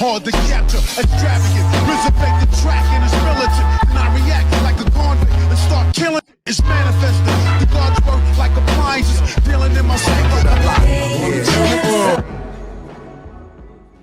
hard to capture, extravagant, reservate the track and it's militant. And I react like a convict and start killing. It's manifested. The gods work like appliances, dealing in my sacred life.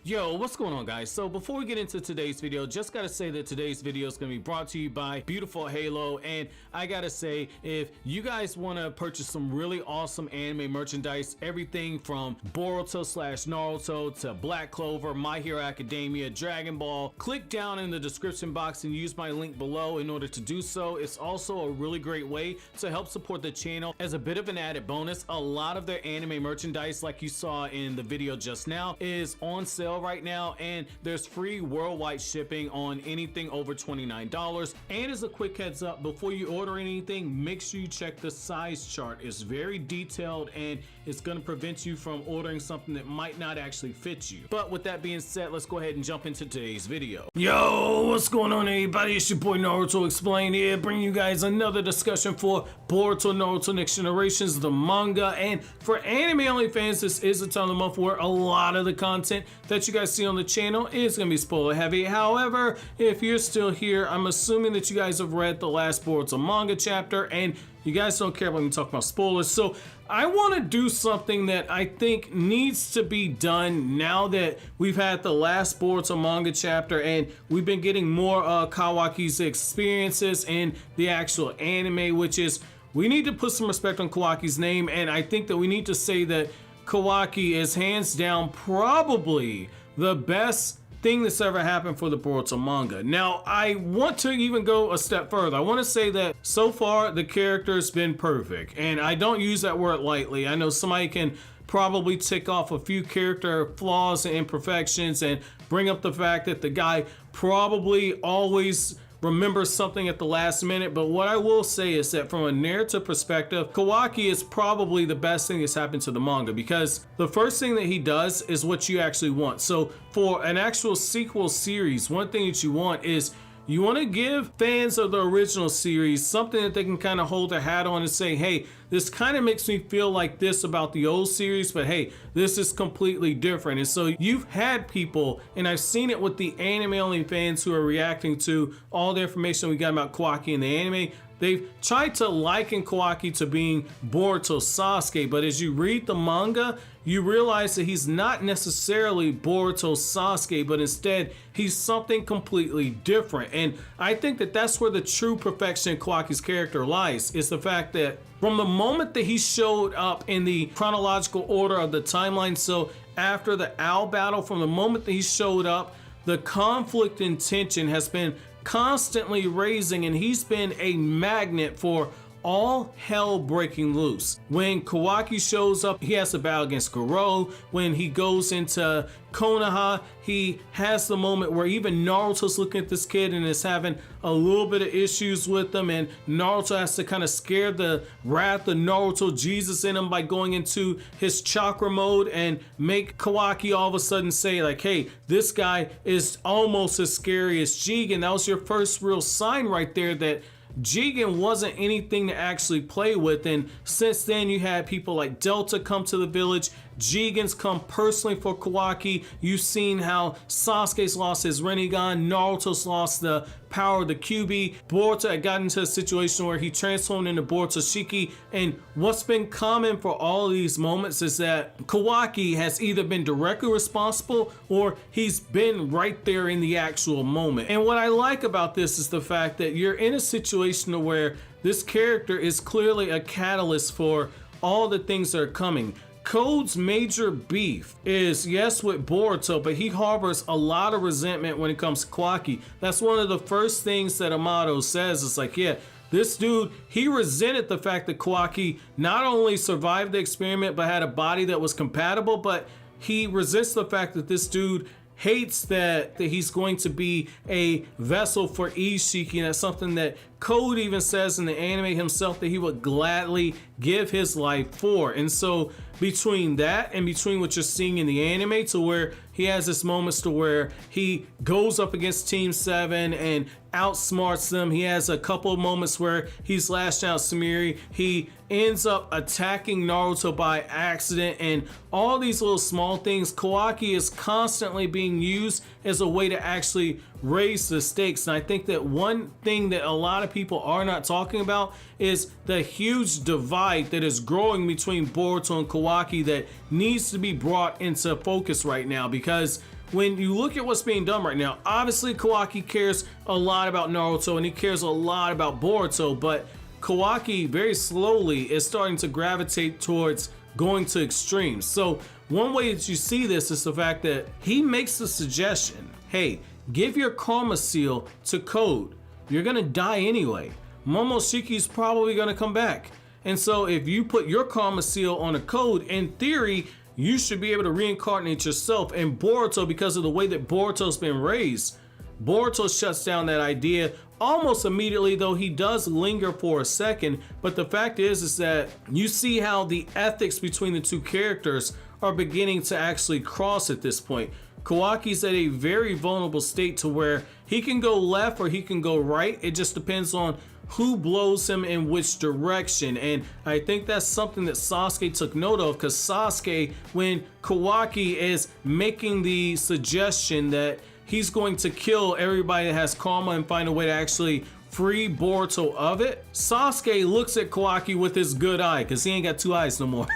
Yo, what's going on, guys? So before we get into today's video, just gotta say that today's video is gonna be brought to you by Beautiful Halo. And I gotta say, if you guys want to purchase some really awesome anime merchandise, everything from Boruto / Naruto to Black Clover, My Hero Academia, Dragon Ball, click down in the description box and use my link below in order to do so. It's also a really great way to help support the channel. As a bit of an added bonus, a lot of their anime merchandise, like you saw in the video just now, is on sale right now, and there's free worldwide shipping on anything over $29. And as a quick heads up, before you order anything, make sure you check the size chart. It's very detailed and it's going to prevent you from ordering something that might not actually fit you. But with that being said, let's go ahead and jump into today's video. Yo, what's going on, everybody? It's your boy Naruto Explained here, bringing you guys another discussion for Boruto Naruto Next Generations, the manga. And for anime only fans, this is a time of the month where a lot of the content that you guys see on the channel is going to be spoiler heavy. However, if you're still here, I'm assuming that you guys have read the last Boruto manga chapter and you guys don't care when we talk about spoilers. So I want to do something that I think needs to be done now that we've had the last Boruto manga chapter and we've been getting more Kawaki's experiences in the actual anime, which is we need to put some respect on Kawaki's name. And I think that we need to say that Kawaki is hands down probably the best thing that's ever happened for the Boruto manga. Now, I want to even go a step further. I want to say that so far the character's been perfect, and I don't use that word lightly. I know somebody can probably tick off a few character flaws and imperfections and bring up the fact that the guy probably always remembers something at the last minute, but what I will say is that from a narrative perspective, Kawaki is probably the best thing that's happened to the manga, because the first thing that he does is what you actually want. So for an actual sequel series, one thing that you want is you want to give fans of the original series something that they can kind of hold their hat on and say, hey, this kind of makes me feel like this about the old series, but hey, this is completely different. And so you've had people, and I've seen it with the anime only fans who are reacting to all the information we got about Kawaki in the anime. They've tried to liken Kawaki to being Boruto Sasuke, but as you read the manga, you realize that he's not necessarily Boruto Sasuke, but instead he's something completely different. And I think that that's where the true perfection in Kawaki's character lies, is the fact that from the moment that he showed up in the chronological order of the timeline, so after the Owl battle, from the moment that he showed up, the conflict and tension has been constantly raising, and he's been a magnet for all hell breaking loose. When Kawaki shows up, he has to battle against Garou. When he goes into Konoha, he has the moment where even Naruto's looking at this kid and is having a little bit of issues with him, and Naruto has to kind of scare the wrath of Naruto Jesus in him by going into his chakra mode and make Kawaki all of a sudden say like, hey, this guy is almost as scary as Jigen. That was your first real sign right there that Jigen wasn't anything to actually play with. And since then you had people like Delta come to the village, Jigen's come personally for Kawaki. You've seen how Sasuke's lost his rinnegan, Naruto's lost the power of the QB, Boruto had gotten into a situation where he transformed into Borutoshiki. And what's been common for all of these moments is that Kawaki has either been directly responsible or he's been right there in the actual moment. And what I like about this is the fact that you're in a situation where this character is clearly a catalyst for all the things that are coming. Code's major beef is, yes, with Boruto, but he harbors a lot of resentment when it comes to Kawaki. That's one of the first things that Amato says. It's like, yeah, this dude, he resented the fact that Kawaki not only survived the experiment but had a body that was compatible, but he resents the fact that this dude hates that he's going to be a vessel for Ishiki, and that's something that Code even says in the anime himself that he would gladly give his life for. And so between that and between what you're seeing in the anime, to where he has this moments to where he goes up against Team 7 and outsmarts them. He has a couple of moments where he's lashed out Sumire. He ends up attacking Naruto by accident, and all these little small things. Kawaki is constantly being used as a way to actually raise the stakes. And I think that one thing that a lot of people are not talking about is the huge divide that is growing between Boruto and Kawaki that needs to be brought into focus right now. Because when you look at what's being done right now, obviously Kawaki cares a lot about Naruto and he cares a lot about Boruto, but Kawaki very slowly is starting to gravitate towards going to extremes. So one way that you see this is the fact that he makes the suggestion, hey, give your karma seal to Code. You're gonna die anyway. Momoshiki's probably gonna come back. And so if you put your karma seal on a Code, in theory, you should be able to reincarnate yourself. And Boruto, because of the way that Boruto's been raised, Boruto shuts down that idea almost immediately, though he does linger for a second. But the fact is that you see how the ethics between the two characters are beginning to actually cross at this point. Kawaki's at a very vulnerable state to where he can go left or he can go right. It just depends on who blows him in which direction. And I think that's something that Sasuke took note of, because Sasuke, when Kawaki is making the suggestion that he's going to kill everybody that has karma and find a way to actually free Boruto of it, Sasuke looks at Kawaki with his good eye, because he ain't got two eyes no more.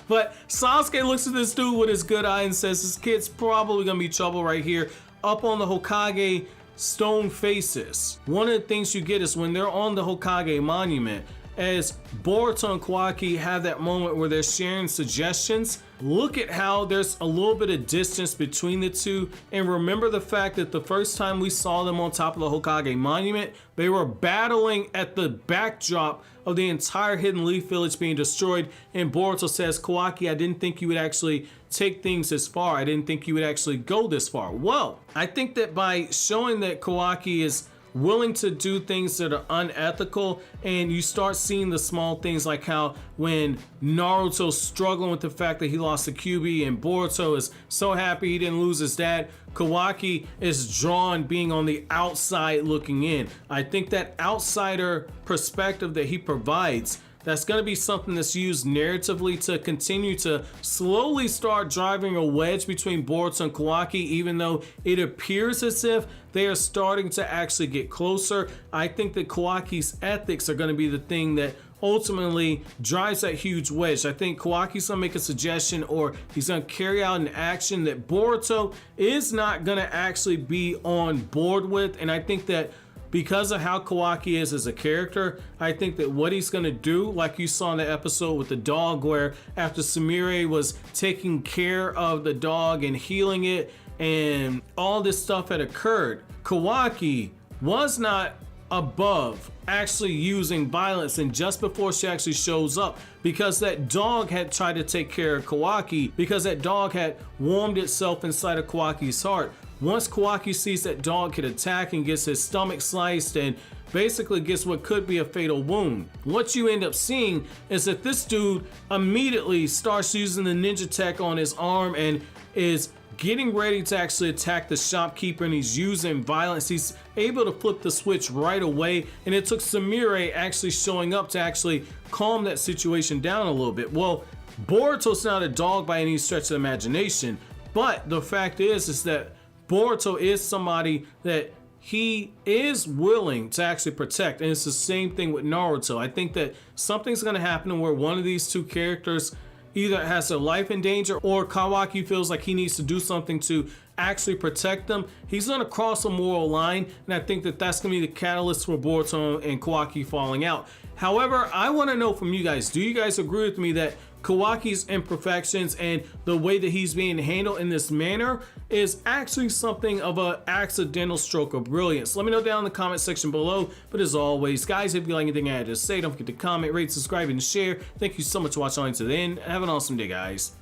But Sasuke looks at this dude with his good eye and says, this kid's probably gonna be trouble right here up on the Hokage stone faces. One of the things you get is when they're on the Hokage monument, as Boruto and Kawaki have that moment where they're sharing suggestions, look at how there's a little bit of distance between the two. And remember the fact that the first time we saw them on top of the Hokage monument, they were battling at the backdrop of the entire Hidden Leaf Village being destroyed. And Boruto says, Kawaki, I didn't think you would actually take things this far. I didn't think you would actually go this far. Well, I think that by showing that Kawaki is willing to do things that are unethical, and you start seeing the small things like how when Naruto's struggling with the fact that he lost the Kyuubi and Boruto is so happy he didn't lose his dad, Kawaki is drawn being on the outside looking in. I think that outsider perspective that he provides, that's going to be something that's used narratively to continue to slowly start driving a wedge between Boruto and Kawaki, even though it appears as if they are starting to actually get closer. I think that Kawaki's ethics are going to be the thing that ultimately drives that huge wedge. I think Kawaki's gonna make a suggestion, or he's gonna carry out an action that Boruto is not gonna actually be on board with. And I think that because of how Kawaki is as a character, I think that what he's gonna do, like you saw in the episode with the dog, where after Sumire was taking care of the dog and healing it, and all this stuff had occurred, Kawaki was not above actually using violence. And just before she actually shows up, because that dog had tried to take care of Kawaki, because that dog had warmed itself inside of Kawaki's heart, once Kawaki sees that dog could attack and gets his stomach sliced and basically gets what could be a fatal wound, what you end up seeing is that this dude immediately starts using the ninja tech on his arm and is getting ready to actually attack the shopkeeper, and he's using violence. He's able to flip the switch right away, and it took Sumire actually showing up to actually calm that situation down a little bit. Well, Boruto's not a dog by any stretch of the imagination, but the fact is that Boruto is somebody that he is willing to actually protect, and it's the same thing with Naruto. I think that something's going to happen where one of these two characters either has their life in danger, or Kawaki feels like he needs to do something to actually protect them. He's going to cross a moral line, and I think that that's going to be the catalyst for Boruto and Kawaki falling out. However, I want to know from you guys, do you guys agree with me that Kawaki's imperfections and the way that he's being handled in this manner is actually something of an accidental stroke of brilliance? Let me know down in the comment section below. But as always, guys, if you like anything I had to say, don't forget to comment, rate, subscribe, and share. Thank you so much for watching on to the end. Have an awesome day, guys.